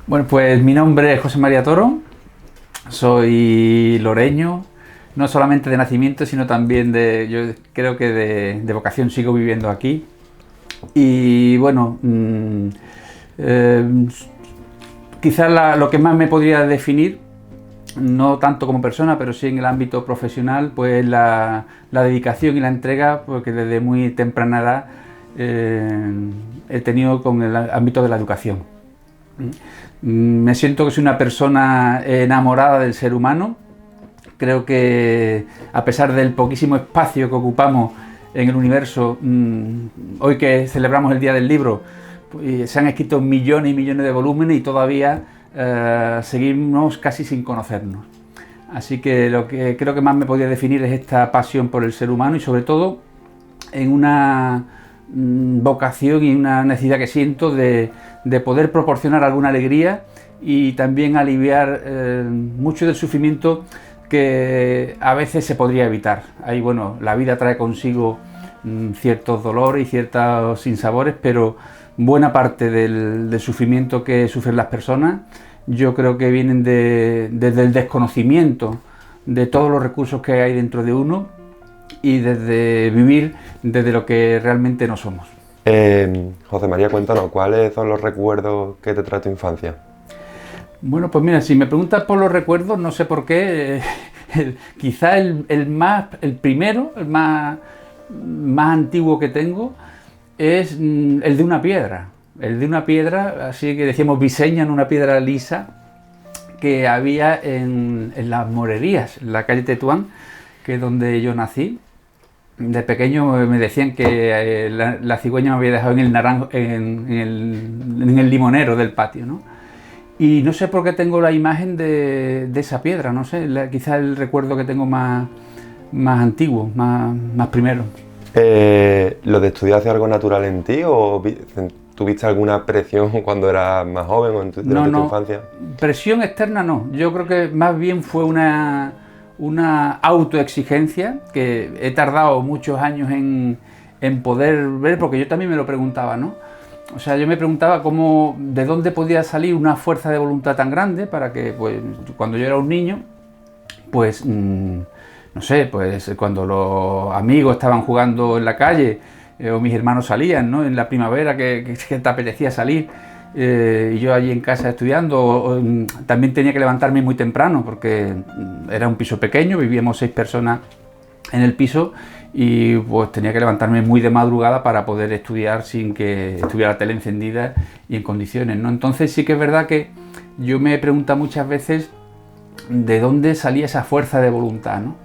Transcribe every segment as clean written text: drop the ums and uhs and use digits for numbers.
Bueno, pues mi nombre es José María Toro, soy loreño, no solamente de nacimiento, sino también yo creo que de vocación sigo viviendo aquí. Y bueno, eh, quizás lo que más me podría definir, no tanto como persona, pero sí en el ámbito profesional, pues la dedicación y la entrega, porque desde muy temprana edad he tenido con el ámbito de la educación. Me siento que soy una persona enamorada del ser humano. Creo que a pesar del poquísimo espacio que ocupamos en el universo, hoy que celebramos el Día del Libro, pues, se han escrito millones y millones de volúmenes y todavía seguimos casi sin conocernos. Así que lo que creo que más me podría definir es esta pasión por el ser humano y sobre todo en una vocación y una necesidad que siento de poder proporcionar alguna alegría y también aliviar mucho del sufrimiento que a veces se podría evitar. Ahí, bueno, la vida trae consigo ciertos dolores y ciertos sinsabores, pero buena parte del sufrimiento que sufren las personas yo creo que vienen desde el desconocimiento de todos los recursos que hay dentro de uno y desde vivir desde lo que realmente no somos. José María, cuéntanos, ¿cuáles son los recuerdos que te trae tu infancia? Bueno, pues mira, si me preguntas por los recuerdos, no sé por qué, quizá el primero, el más antiguo que tengo, es el de una piedra. El de una piedra, así que decíamos biseña, en una piedra lisa, que había en las morerías, en la calle Tetuán, que es donde yo nací. De pequeño me decían que la cigüeña me había dejado en el naranjo, en el limonero del patio, ¿no? Y no sé por qué tengo la imagen de esa piedra, no sé, quizás el recuerdo que tengo más antiguo, más primero. ¿Lo de estudiar hace algo natural en ti o tuviste alguna presión cuando eras más joven o durante tu infancia? Presión externa no, yo creo que más bien fue una autoexigencia que he tardado muchos años en poder ver, porque yo también me lo preguntaba, ¿no? O sea, yo me preguntaba de dónde podía salir una fuerza de voluntad tan grande para que, pues, cuando yo era un niño, pues, no sé, pues cuando los amigos estaban jugando en la calle o mis hermanos salían, ¿no? En la primavera que te apetecía salir y yo allí en casa estudiando, también tenía que levantarme muy temprano porque era un piso pequeño, vivíamos 6 personas en el piso y pues tenía que levantarme muy de madrugada para poder estudiar sin que estuviera la tele encendida y en condiciones, ¿no? Entonces sí que es verdad que yo me he preguntado muchas veces de dónde salía esa fuerza de voluntad, ¿no?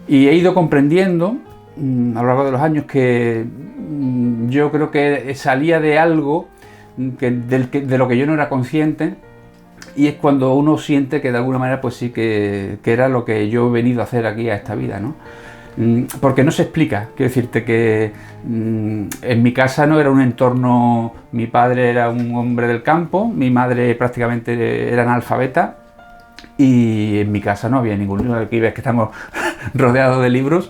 Y he ido comprendiendo a lo largo de los años que yo creo que salía de algo de lo que yo no era consciente, y es cuando uno siente que de alguna manera pues sí que era lo que yo he venido a hacer aquí a esta vida, ¿no? Porque no se explica, quiero decirte que en mi casa no era un entorno, mi padre era un hombre del campo, mi madre prácticamente era analfabeta y en mi casa no había ningún libro. Aquí ves que estamos rodeados de libros.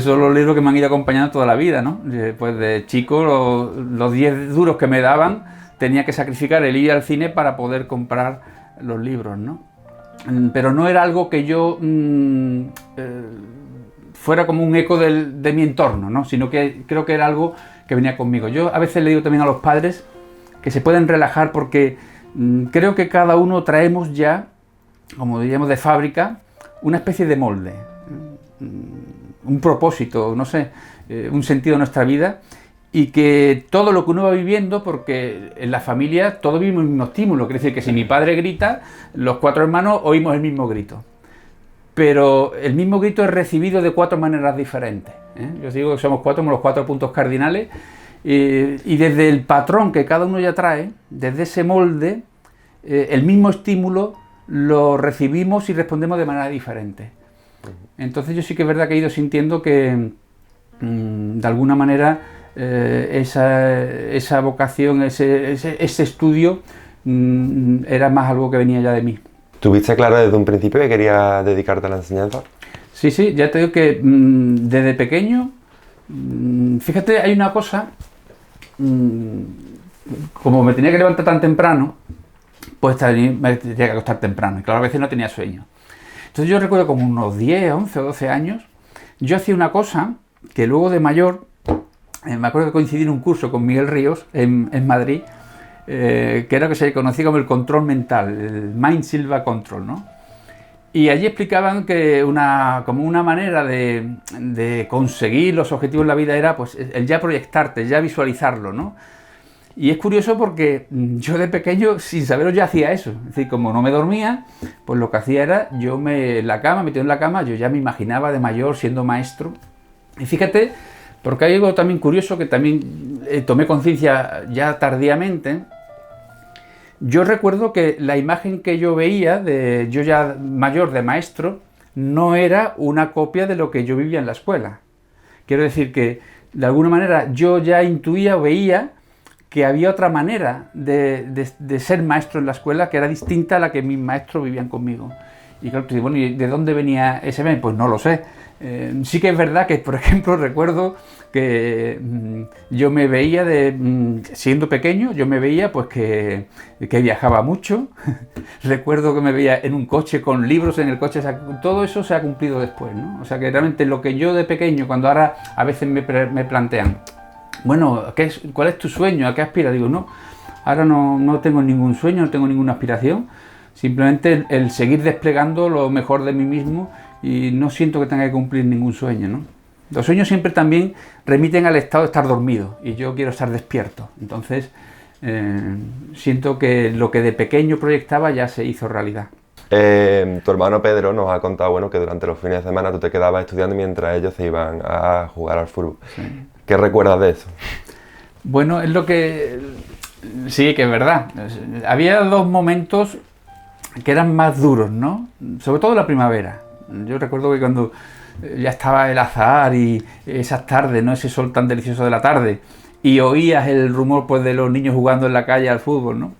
Son los libros que me han ido acompañando toda la vida, ¿no? Pues de chico los 10 duros que me daban tenía que sacrificar el ir al cine para poder comprar los libros, ¿no? Pero no era algo que yo fuera como un eco de mi entorno, ¿no? Sino que creo que era algo que venía conmigo. Yo a veces le digo también a los padres que se pueden relajar porque creo que cada uno traemos ya, como diríamos de fábrica, una especie de molde, un propósito, no sé, un sentido de nuestra vida, y que todo lo que uno va viviendo, porque en la familia todos vivimos el mismo estímulo, quiere decir que si mi padre grita, los 4 hermanos oímos el mismo grito, pero el mismo grito es recibido de 4 maneras diferentes, ¿eh? Yo digo que somos 4 como los 4 puntos cardinales, y desde el patrón que cada uno ya trae, desde ese molde, el mismo estímulo lo recibimos y respondemos de manera diferente. Entonces yo sí que es verdad que he ido sintiendo que de alguna manera esa vocación, ese estudio era más algo que venía ya de mí. ¿Tuviste claro desde un principio que querías dedicarte a la enseñanza? Sí, ya te digo que desde pequeño, fíjate, hay una cosa, como me tenía que levantar tan temprano, pues también me tenía que acostar temprano. Y claro, a veces no tenía sueño. Entonces yo recuerdo como unos 10, 11 o 12 años, yo hacía una cosa que luego de mayor, me acuerdo que coincidí en un curso con Miguel Ríos en Madrid, que era lo que se conocía como el control mental, el Mind Silva Control, ¿no? Y allí explicaban que como una manera de conseguir los objetivos en la vida era pues el ya proyectarte, ya visualizarlo, ¿no? Y es curioso porque yo de pequeño, sin saberlo, ya hacía eso. Es decir, como no me dormía, pues lo que hacía era, metido en la cama, yo ya me imaginaba de mayor siendo maestro. Y fíjate, porque hay algo también curioso que también tomé conciencia ya tardíamente. Yo recuerdo que la imagen que yo veía, yo ya mayor de maestro, no era una copia de lo que yo vivía en la escuela. Quiero decir que, de alguna manera, yo ya intuía o veía que había otra manera de ser maestro en la escuela que era distinta a la que mis maestros vivían conmigo. Y claro, bueno, ¿y de dónde venía ese meme? Pues no lo sé. Sí que es verdad que, por ejemplo, recuerdo que yo me veía, siendo pequeño, yo me veía pues que viajaba mucho. Recuerdo que me veía en un coche con libros en el coche. Todo eso se ha cumplido después, ¿no? O sea que realmente lo que yo de pequeño, cuando ahora a veces me plantean, bueno, ¿cuál es tu sueño? ¿A qué aspiras? Digo, no, ahora no tengo ningún sueño, no tengo ninguna aspiración. Simplemente el seguir desplegando lo mejor de mí mismo y no siento que tenga que cumplir ningún sueño, ¿no? Los sueños siempre también remiten al estado de estar dormido y yo quiero estar despierto. Entonces, siento que lo que de pequeño proyectaba ya se hizo realidad. Tu hermano Pedro nos ha contado, bueno, que durante los fines de semana tú te quedabas estudiando mientras ellos se iban a jugar al fútbol. Sí. ¿Qué recuerdas de eso? Bueno, es lo que... Sí, que es verdad. Había dos momentos que eran más duros, ¿no? Sobre todo la primavera. Yo recuerdo que cuando ya estaba el azahar y esas tardes, ¿no? Ese sol tan delicioso de la tarde, y oías el rumor pues de los niños jugando en la calle al fútbol, ¿no?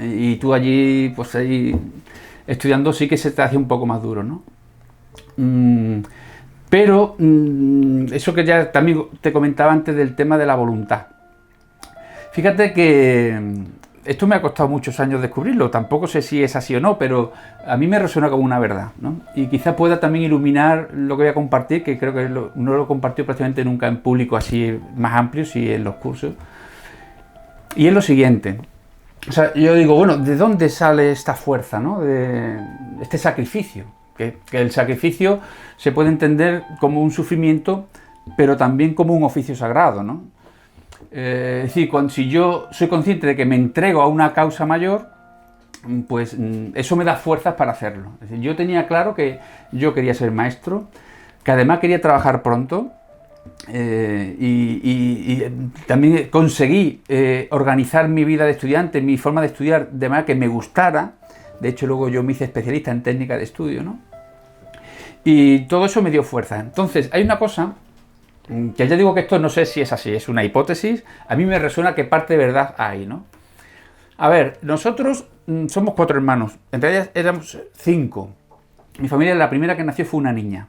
Y tú allí, pues ahí estudiando, sí que se te hacía un poco más duro, ¿no? Pero eso que ya también te comentaba antes del tema de la voluntad. Fíjate que esto me ha costado muchos años descubrirlo, tampoco sé si es así o no, pero a mí me resuena como una verdad, ¿no? Y quizás pueda también iluminar lo que voy a compartir, que creo que no lo he compartido prácticamente nunca en público así más amplio, sí en los cursos. Y es lo siguiente, o sea, yo digo, bueno, ¿de dónde sale esta fuerza, ¿no? De este sacrificio? Que el sacrificio se puede entender como un sufrimiento, pero también como un oficio sagrado, ¿no? Es decir, si yo soy consciente de que me entrego a una causa mayor, pues eso me da fuerzas para hacerlo. Es decir, yo tenía claro que yo quería ser maestro, que además quería trabajar pronto, y también conseguí organizar mi vida de estudiante, mi forma de estudiar, de manera que me gustara. De hecho, luego yo me hice especialista en técnica de estudio, ¿no? Y todo eso me dio fuerza. Entonces, hay una cosa que ya digo que esto no sé si es así, es una hipótesis. A mí me resuena que parte de verdad hay, ¿no? A ver, nosotros somos 4 hermanos. En realidad éramos 5. Mi familia, la primera que nació fue una niña.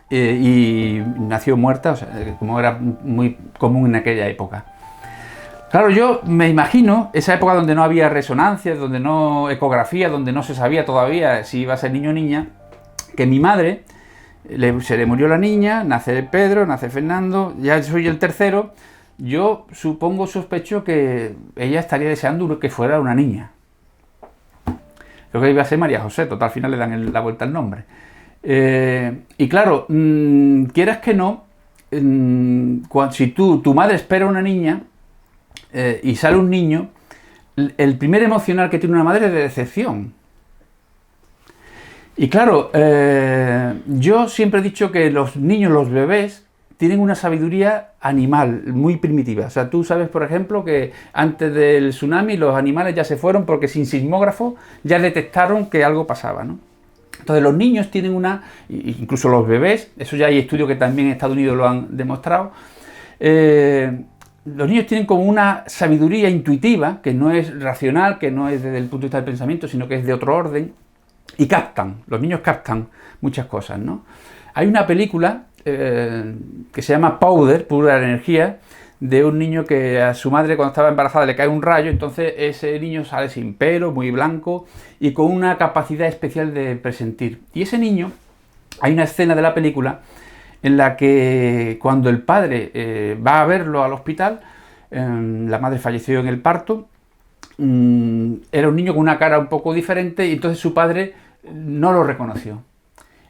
Y nació muerta, o sea, como era muy común en aquella época. Claro, yo me imagino esa época donde no había resonancias, donde no ecografía, donde no se sabía todavía si iba a ser niño o niña, que mi madre se le murió la niña, nace Pedro, nace Fernando, ya soy el tercero. Yo sospecho que ella estaría deseando que fuera una niña. Creo que iba a ser María José, total, al final le dan la vuelta al nombre. Y claro, quieras que no, si tu madre espera una niña y sale un niño, el primer emocional que tiene una madre es de decepción. Y claro, yo siempre he dicho que los niños, los bebés, tienen una sabiduría animal muy primitiva. O sea, tú sabes, por ejemplo, que antes del tsunami los animales ya se fueron porque sin sismógrafo ya detectaron que algo pasaba, ¿no? Entonces los niños tienen incluso los bebés, eso ya hay estudios que también en Estados Unidos lo han demostrado, los niños tienen como una sabiduría intuitiva, que no es racional, que no es desde el punto de vista del pensamiento, sino que es de otro orden, y los niños captan muchas cosas, ¿no? Hay una película que se llama Powder, Pura Energía, de un niño que a su madre cuando estaba embarazada le cae un rayo, entonces ese niño sale sin pelo, muy blanco y con una capacidad especial de presentir. Y ese niño, hay una escena de la película en la que cuando el padre va a verlo al hospital, la madre falleció en el parto, era un niño con una cara un poco diferente y entonces su padre no lo reconoció.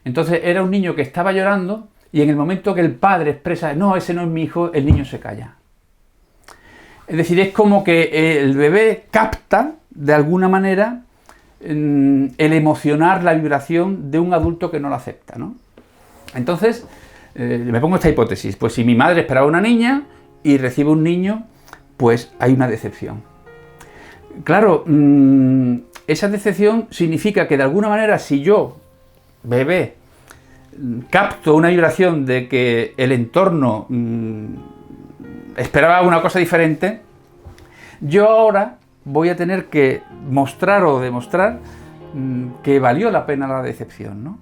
Entonces era un niño que estaba llorando y en el momento que el padre expresa, no, ese no es mi hijo, el niño se calla. Es decir, es como que el bebé capta de alguna manera el emocionar, la vibración de un adulto que no lo acepta, ¿no? Entonces, me pongo esta hipótesis, pues si mi madre esperaba una niña y recibe un niño, pues hay una decepción. Claro, esa decepción significa que de alguna manera si yo, bebé, capto una vibración de que el entorno esperaba una cosa diferente, yo ahora voy a tener que mostrar o demostrar que valió la pena la decepción, ¿no?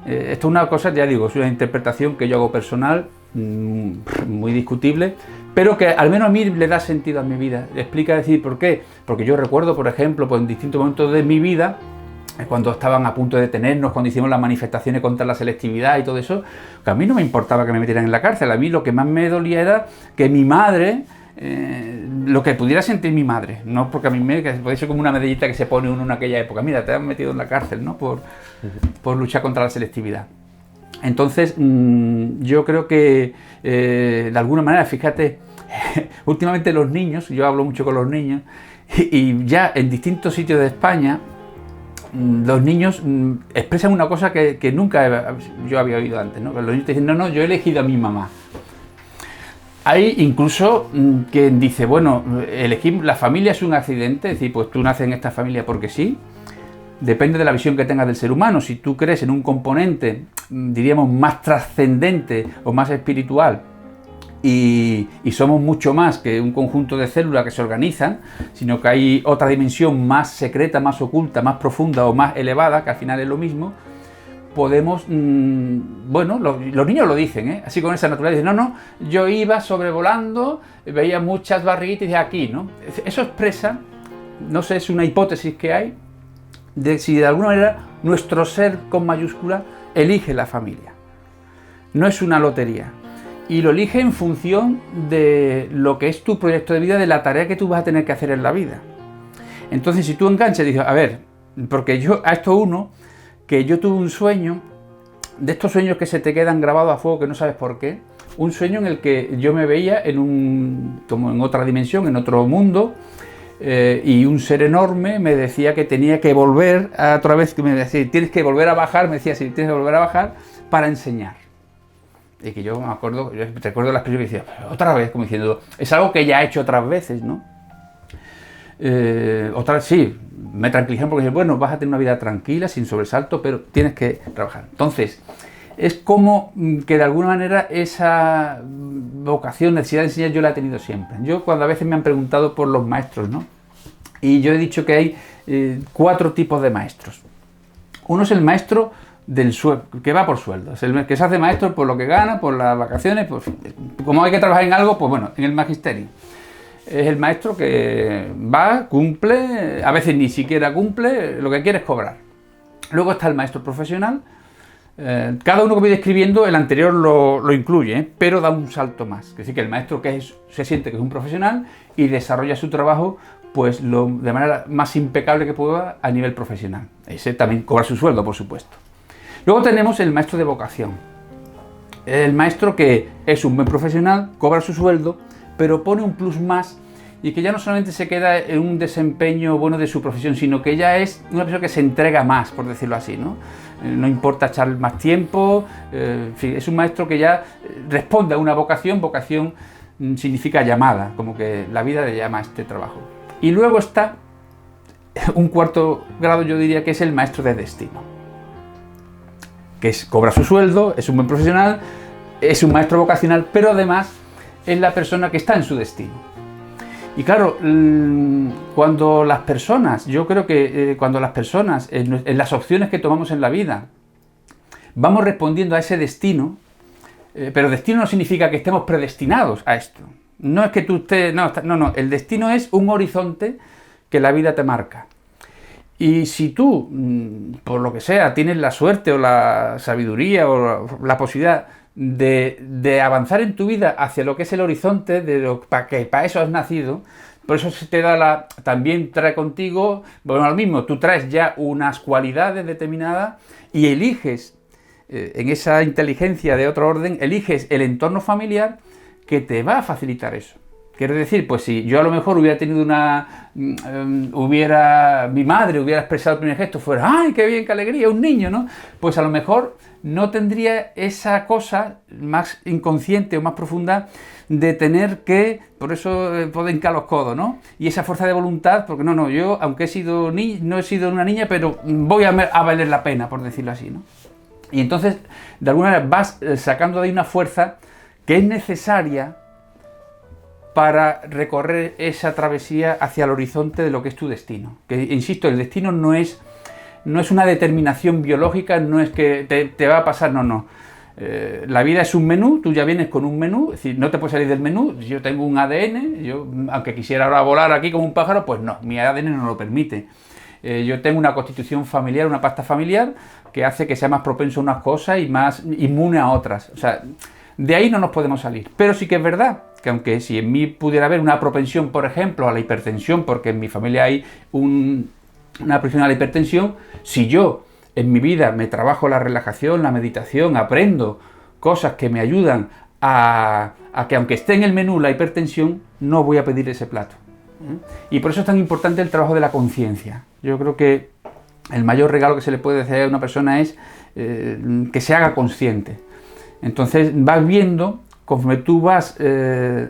Esto es una cosa, ya digo, es una interpretación que yo hago personal, muy discutible, pero que al menos a mí le da sentido a mi vida. Explica decir por qué. Porque yo recuerdo, por ejemplo, pues en distintos momentos de mi vida, cuando estaban a punto de detenernos, cuando hicimos las manifestaciones contra la selectividad y todo eso, que a mí no me importaba que me metieran en la cárcel. A mí lo que más me dolía era que mi madre, lo que pudiera sentir mi madre, no porque a mí que puede ser como una medallita que se pone uno en aquella época, mira, te han metido en la cárcel, ¿no? Por luchar contra la selectividad. Entonces, yo creo que de alguna manera, fíjate, últimamente los niños, yo hablo mucho con los niños, y ya en distintos sitios de España, los niños expresan una cosa que nunca yo había oído antes, ¿no? Los niños te dicen, no, yo he elegido a mi mamá. Hay incluso quien dice, bueno, elegir la familia es un accidente, es decir, pues tú naces en esta familia porque sí. Depende de la visión que tengas del ser humano. Si tú crees en un componente, diríamos, más trascendente o más espiritual, y somos mucho más que un conjunto de células que se organizan, sino que hay otra dimensión más secreta, más oculta, más profunda o más elevada, que al final es lo mismo, podemos, bueno, los niños lo dicen, así con esa naturaleza, dicen, no, yo iba sobrevolando, veía muchas barriguitas de aquí, ¿no? Eso expresa, no sé, es una hipótesis que hay, de si de alguna manera nuestro ser con mayúscula elige la familia. No es una lotería. Y lo elige en función de lo que es tu proyecto de vida, de la tarea que tú vas a tener que hacer en la vida. Entonces, si tú enganchas y dices, a ver, porque yo a esto uno, que yo tuve un sueño, de estos sueños que se te quedan grabados a fuego que no sabes por qué, un sueño en el que yo me veía como en otra dimensión, en otro mundo, y un ser enorme me decía que tenía que volver otra vez, que me decía, tienes que volver a bajar, me decía, sí, tienes que volver a bajar para enseñar. Y que yo me acuerdo, yo recuerdo la expresión que decía, otra vez, como diciendo, es algo que ya he hecho otras veces, ¿no? Otra vez sí, me tranquilizaron porque dije, bueno, vas a tener una vida tranquila, sin sobresalto, pero tienes que trabajar. Entonces, es como que de alguna manera esa vocación, necesidad de enseñar, yo la he tenido siempre. Yo cuando a veces me han preguntado por los maestros, ¿no? Y yo he dicho que hay 4 tipos de maestros. Uno es el maestro del sueldo, que va por sueldo, es el que se hace maestro por lo que gana, por las vacaciones, como hay que trabajar en algo, pues bueno, en el magisterio. Es el maestro que va, cumple, a veces ni siquiera cumple, lo que quiere es cobrar. Luego está el maestro profesional. Cada uno que voy describiendo, el anterior lo incluye, pero da un salto más. Es decir, que el maestro se siente que es un profesional y desarrolla su trabajo pues de manera más impecable que pueda a nivel profesional. Ese también cobra su sueldo, por supuesto. Luego tenemos el maestro de vocación. El maestro que es un buen profesional, cobra su sueldo, pero pone un plus más y que ya no solamente se queda en un desempeño bueno de su profesión, sino que ya es una persona que se entrega más, por decirlo así, ¿no? No importa echar más tiempo, en fin, es un maestro que ya responde a una vocación. Vocación significa llamada, como que la vida le llama a este trabajo. Y luego está un cuarto grado, yo diría que es el maestro de destino, que cobra su sueldo, es un buen profesional, es un maestro vocacional, pero además es la persona que está en su destino. Y claro, cuando las personas, yo creo que cuando las personas, en las opciones que tomamos en la vida, vamos respondiendo a ese destino, pero destino no significa que estemos predestinados a esto. No es que tú estés... No, el destino es un horizonte que la vida te marca. Y si tú, por lo que sea, tienes la suerte o la sabiduría o la posibilidad de avanzar en tu vida hacia lo que es el horizonte, para eso has nacido, por eso se te da también trae contigo, bueno, lo mismo, tú traes ya unas cualidades determinadas y eliges, en esa inteligencia de otro orden, eliges el entorno familiar que te va a facilitar eso. Quiero decir, pues si yo a lo mejor hubiera tenido mi madre hubiera expresado el primer gesto, fuera, ¡ay, qué bien, qué alegría, un niño!, ¿no? Pues a lo mejor no tendría esa cosa más inconsciente o más profunda de tener que, por eso poder hincar los codos, ¿no? Y esa fuerza de voluntad, porque yo, aunque no he sido una niña, pero voy a valer la pena, por decirlo así, ¿no? Y entonces, de alguna manera, vas sacando de ahí una fuerza que es necesaria para recorrer esa travesía hacia el horizonte de lo que es tu destino. Que, insisto, el destino no es una determinación biológica, no es que te va a pasar, no. La vida es un menú, tú ya vienes con un menú, es decir, no te puedes salir del menú. Yo tengo un ADN, yo, aunque quisiera ahora volar aquí como un pájaro, pues no, mi ADN no lo permite. Yo tengo una constitución familiar, una pasta familiar, que hace que sea más propenso a unas cosas y más inmune a otras. O sea, de ahí no nos podemos salir. Pero sí que es verdad que aunque si en mí pudiera haber una propensión, por ejemplo, a la hipertensión, porque en mi familia hay una propensión a la hipertensión, si yo en mi vida me trabajo la relajación, la meditación, aprendo cosas que me ayudan a que aunque esté en el menú la hipertensión, no voy a pedir ese plato. Y por eso es tan importante el trabajo de la conciencia. Yo creo que el mayor regalo que se le puede hacer a una persona es que se haga consciente. Entonces vas viendo, conforme tú vas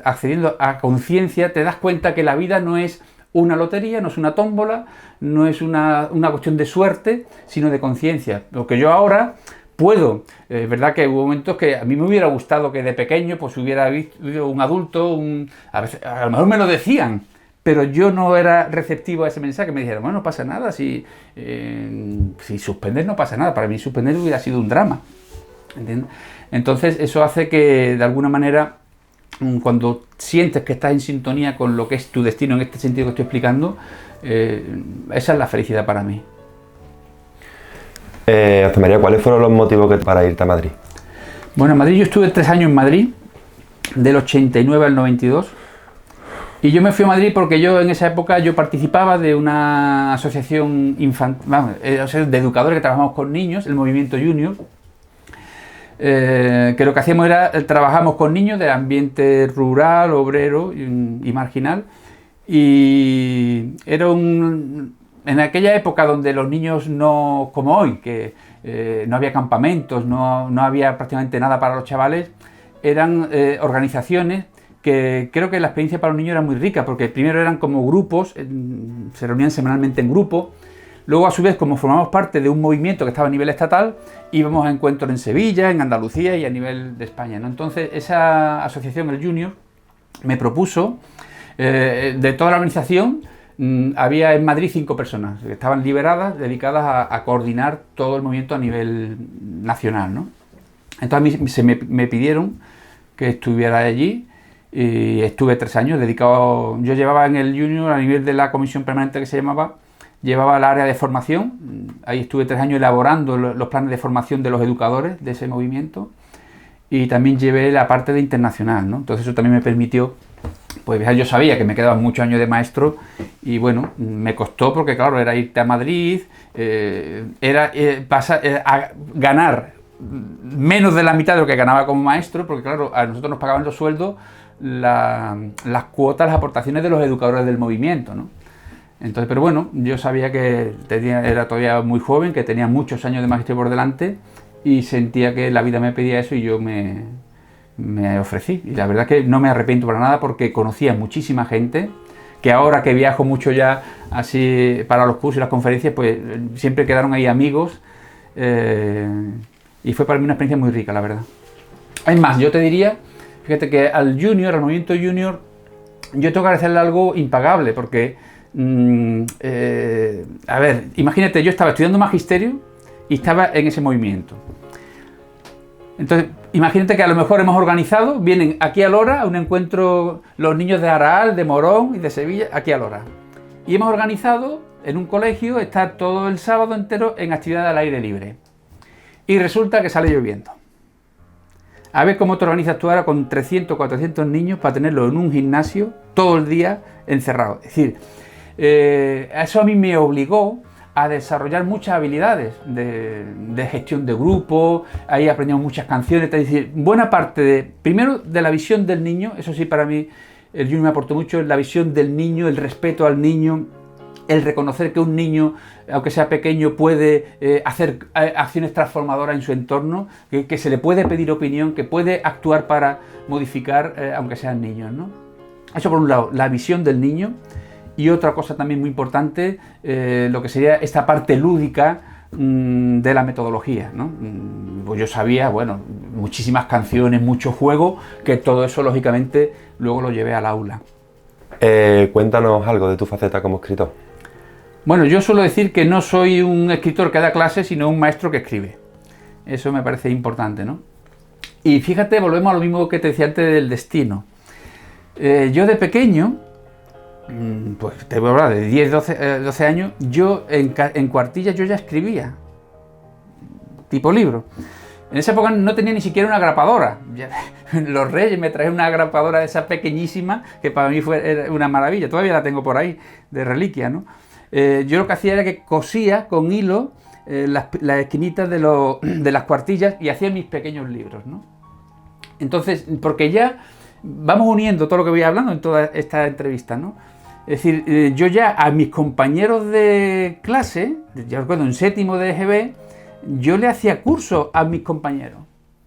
accediendo a conciencia, te das cuenta que la vida no es una lotería, no es una tómbola, no es una cuestión de suerte, sino de conciencia. Lo que yo ahora puedo, es verdad que hubo momentos que a mí me hubiera gustado que de pequeño pues hubiera visto un adulto, a lo mejor me lo decían, pero yo no era receptivo a ese mensaje. Me dijeron, bueno, no pasa nada, si suspender no pasa nada. Para mí suspender hubiera sido un drama, ¿entiendes? Entonces eso hace que de alguna manera, cuando sientes que estás en sintonía con lo que es tu destino, en este sentido que estoy explicando, esa es la felicidad para mí. José María, ¿cuáles fueron los motivos para irte a Madrid? Bueno, en Madrid yo estuve 3 años en Madrid, del 89 al 92. Y yo me fui a Madrid porque yo en esa época participaba de una asociación de educadores que trabajamos con niños, el Movimiento Junior, que lo que hacíamos era, trabajamos con niños del ambiente rural, obrero y marginal, y era en aquella época donde los niños no, como hoy, que no había campamentos, no había prácticamente nada para los chavales, eran organizaciones que creo que la experiencia para los niños era muy rica, porque primero eran como grupos, se reunían semanalmente en grupo. Luego, a su vez, como formamos parte de un movimiento que estaba a nivel estatal, íbamos a encuentros en Sevilla, en Andalucía y a nivel de España, ¿no? Entonces, esa asociación, el Junior, me propuso, de toda la organización, había en Madrid 5 personas que estaban liberadas, dedicadas a coordinar todo el movimiento a nivel nacional, ¿no? Entonces, a mí me pidieron que estuviera allí. Y estuve 3 años dedicado. Yo llevaba en el Junior, a nivel de la comisión permanente que se llamaba, llevaba el área de formación. Ahí estuve 3 años elaborando los planes de formación de los educadores de ese movimiento, y también llevé la parte de internacional, ¿no? Entonces eso también me permitió, pues yo sabía que me quedaban muchos años de maestro, y bueno, me costó porque claro, era irte a Madrid, era a ganar menos de la mitad de lo que ganaba como maestro, porque claro, a nosotros nos pagaban los sueldos las cuotas, las aportaciones de los educadores del movimiento, ¿no? Entonces, pero bueno, yo sabía que era todavía muy joven, que tenía muchos años de magisterio por delante, y sentía que la vida me pedía eso, y yo me ofrecí. Y la verdad es que no me arrepiento para nada, porque conocía muchísima gente, que ahora que viajo mucho ya así para los cursos y las conferencias, pues siempre quedaron ahí amigos, y fue para mí una experiencia muy rica, la verdad. Es más, yo te diría, fíjate que al movimiento Junior, yo tengo que agradecerle algo impagable, porque, a ver, imagínate, yo estaba estudiando magisterio y estaba en ese movimiento. Entonces, Imagínate que a lo mejor hemos organizado, vienen aquí a Lora a un encuentro los niños de Araal, de Morón y de Sevilla, aquí a Lora. Y hemos organizado en un colegio estar todo el sábado entero en actividad al aire libre. Y resulta que sale lloviendo. A ver cómo te organizas tú ahora con 300 o 400 niños para tenerlos en un gimnasio todo el día encerrados. Es decir, eso a mí me obligó a desarrollar muchas habilidades de gestión de grupo. Ahí aprendimos muchas canciones. Es decir, buena parte primero de la visión del niño. Eso sí, para mí el Junior me aportó mucho, la visión del niño, el respeto al niño, el reconocer que un niño, aunque sea pequeño, puede hacer acciones transformadoras en su entorno, que se le puede pedir opinión, que puede actuar para modificar, aunque sean niños, ¿no? Eso por un lado, la visión del niño. Y otra cosa también muy importante, lo que sería esta parte lúdica de la metodología, ¿no? Pues yo sabía, bueno, muchísimas canciones, mucho juego, que todo eso lógicamente luego lo llevé al aula. Cuéntanos algo de tu faceta como escritor. Bueno, yo suelo decir que no soy un escritor que da clases, sino un maestro que escribe. Eso me parece importante, ¿no? Y fíjate, volvemos a lo mismo que te decía antes del destino. Yo de pequeño, pues te voy a hablar de 10, 12 años, yo en cuartillas yo ya escribía, tipo libro. En esa época no tenía ni siquiera una grapadora. Los Reyes me trajeron una grapadora de esa pequeñísima, que para mí era una maravilla. Todavía la tengo por ahí, de reliquia, ¿no? Yo lo que hacía era que cosía con hilo las esquinitas de las cuartillas y hacía mis pequeños libros, ¿no? Entonces, porque ya vamos uniendo todo lo que voy hablando en toda esta entrevista, ¿no? Es decir, yo ya a mis compañeros de clase, ya recuerdo en séptimo de EGB, yo le hacía cursos a mis compañeros.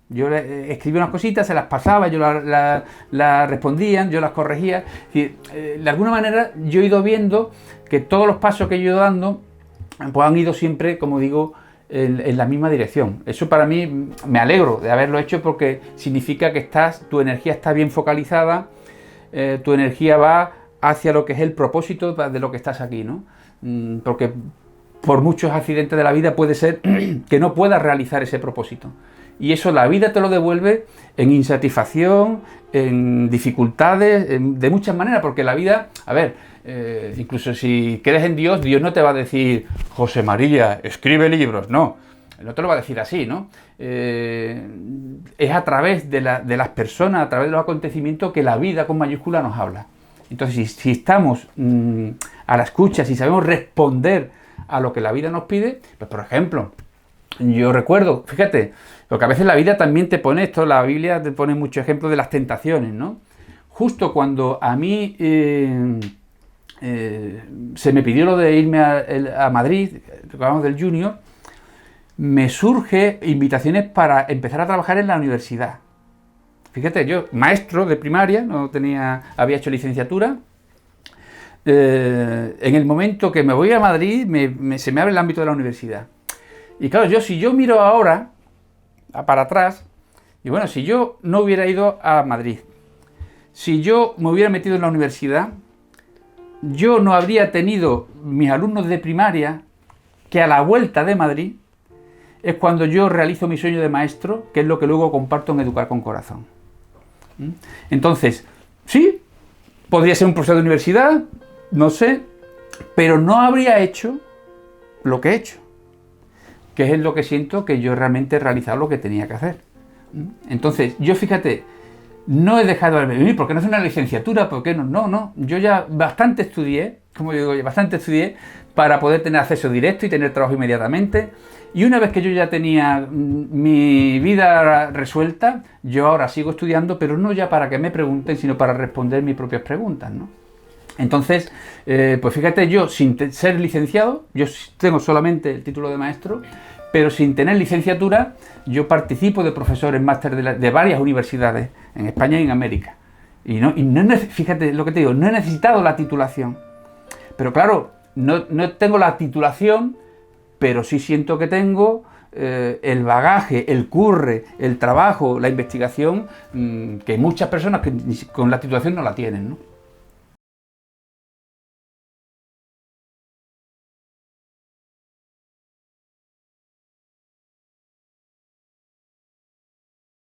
Yo escribía unas cositas, se las pasaba, yo las respondían, yo las corregía. Es decir, de alguna manera yo he ido viendo que todos los pasos que yo he ido dando pues han ido siempre, como digo, en la misma dirección. Eso para mí me alegro de haberlo hecho porque significa que tu energía está bien focalizada, tu energía va hacia lo que es el propósito de lo que estás aquí, ¿no? Porque por muchos accidentes de la vida puede ser que no puedas realizar ese propósito. Y eso la vida te lo devuelve en insatisfacción, en dificultades, de muchas maneras, porque la vida, a ver, incluso si crees en Dios, Dios no te va a decir, José María, escribe libros, no te lo va a decir así, ¿no? Es a través de las personas, a través de los acontecimientos que la vida con mayúscula nos habla. Entonces, si estamos a la escucha, si sabemos responder a lo que la vida nos pide, pues por ejemplo, yo recuerdo, fíjate, porque a veces la vida también te pone esto, la Biblia te pone muchos ejemplos de las tentaciones, ¿no? Justo cuando a mí se me pidió lo de irme a Madrid, hablamos del Junior, me surge invitaciones para empezar a trabajar en la universidad. Fíjate, yo, maestro de primaria, había hecho licenciatura. En el momento que me voy a Madrid, se me abre el ámbito de la universidad. Y claro, si yo miro ahora, para atrás, y bueno, si yo no hubiera ido a Madrid, si yo me hubiera metido en la universidad, yo no habría tenido mis alumnos de primaria, que a la vuelta de Madrid es cuando yo realizo mi sueño de maestro, que es lo que luego comparto en Educar con Corazón. Entonces, sí, podría ser un profesor de universidad, no sé, pero no habría hecho lo que he hecho, que es lo que siento que yo realmente he realizado lo que tenía que hacer. Entonces, yo fíjate, no he dejado de vivir, porque no es una licenciatura, porque no, yo ya bastante estudié, como digo, bastante estudié para poder tener acceso directo y tener trabajo inmediatamente. Y una vez que yo ya tenía mi vida resuelta, yo ahora sigo estudiando, pero no ya para que me pregunten, sino para responder mis propias preguntas, ¿no? Entonces, pues fíjate, yo sin ser licenciado, yo tengo solamente el título de maestro, pero sin tener licenciatura, yo participo de profesores máster de varias universidades en España y en América. Y fíjate lo que te digo, no he necesitado la titulación. Pero claro, no tengo la titulación, pero sí siento que tengo el bagaje, el curre, el trabajo, la investigación, que muchas personas que con la titulación no la tienen, ¿no?